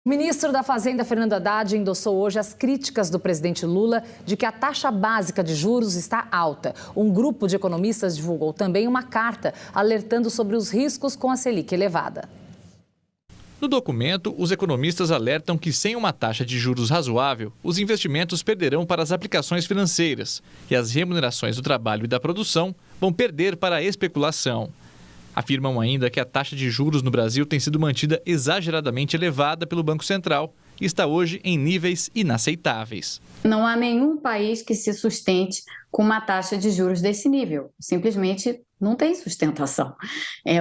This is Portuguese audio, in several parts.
O ministro da Fazenda, Fernando Haddad, endossou hoje as críticas do presidente Lula de que a taxa básica de juros está alta. Um grupo de economistas divulgou também uma carta alertando sobre os riscos com a Selic elevada. No documento, os economistas alertam que sem uma taxa de juros razoável, os investimentos perderão para as aplicações financeiras e as remunerações do trabalho e da produção vão perder para a especulação. Afirmam ainda que a taxa de juros no Brasil tem sido mantida exageradamente elevada pelo Banco Central e está hoje em níveis inaceitáveis. Não há nenhum país que se sustente com uma taxa de juros desse nível. Simplesmente não tem sustentação.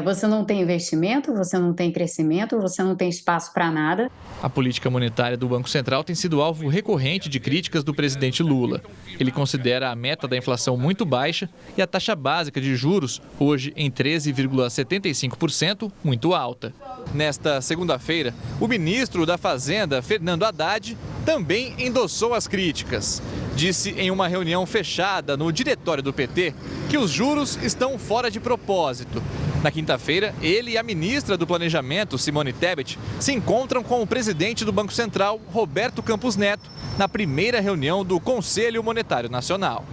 Você não tem investimento, você não tem crescimento, você não tem espaço para nada. A política monetária do Banco Central tem sido alvo recorrente de críticas do presidente Lula. Ele considera a meta da inflação muito baixa e a taxa básica de juros, hoje em 13,75%, muito alta. Nesta segunda-feira, o ministro da Fazenda, Fernando Haddad, também endossou as críticas. Disse em uma reunião fechada no diretório do PT que os juros estão fora de propósito. Na quinta-feira, ele e a ministra do Planejamento, Simone Tebet, se encontram com o presidente do Banco Central, Roberto Campos Neto, na primeira reunião do Conselho Monetário Nacional.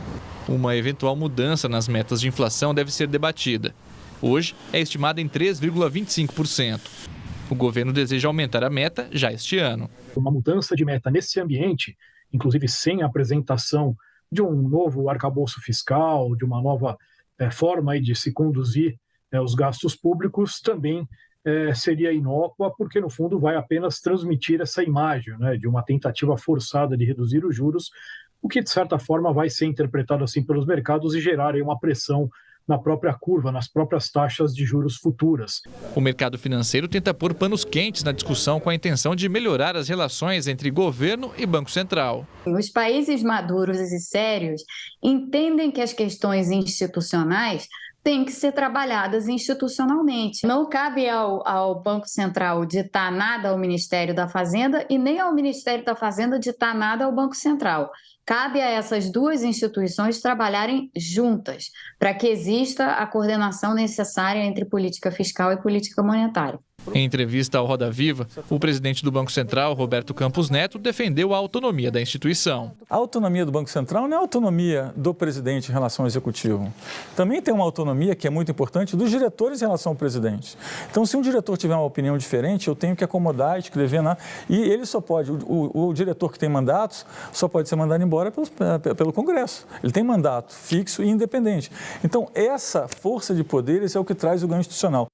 Uma eventual mudança nas metas de inflação deve ser debatida. Hoje é estimada em 3,25%. O governo deseja aumentar a meta já este ano. Uma mudança de meta nesse ambiente, inclusive sem a apresentação de um novo arcabouço fiscal, de uma nova forma de se conduzir os gastos públicos, também seria inócua, porque no fundo vai apenas transmitir essa imagem, de uma tentativa forçada de reduzir os juros, o que de certa forma vai ser interpretado assim pelos mercados e gerar aí uma pressão na própria curva, nas próprias taxas de juros futuras. O mercado financeiro tenta pôr panos quentes na discussão com a intenção de melhorar as relações entre governo e Banco Central. Os países maduros e sérios entendem que as questões institucionais têm que ser trabalhadas institucionalmente. Não cabe ao Banco Central ditar nada ao Ministério da Fazenda e nem ao Ministério da Fazenda ditar nada ao Banco Central. Cabe a essas duas instituições trabalharem juntas para que exista a coordenação necessária entre política fiscal e política monetária. Em entrevista ao Roda Viva, o presidente do Banco Central, Roberto Campos Neto, defendeu a autonomia da instituição. A autonomia do Banco Central não é a autonomia do presidente em relação ao executivo. Também tem uma autonomia que é muito importante dos diretores em relação ao presidente. Então, se um diretor tiver uma opinião diferente, eu tenho que acomodar, escrever lá. E ele só pode, o diretor que tem mandatos, só pode ser mandado embora pelo Congresso. Ele tem mandato fixo e independente. Então, essa força de poderes é o que traz o ganho institucional.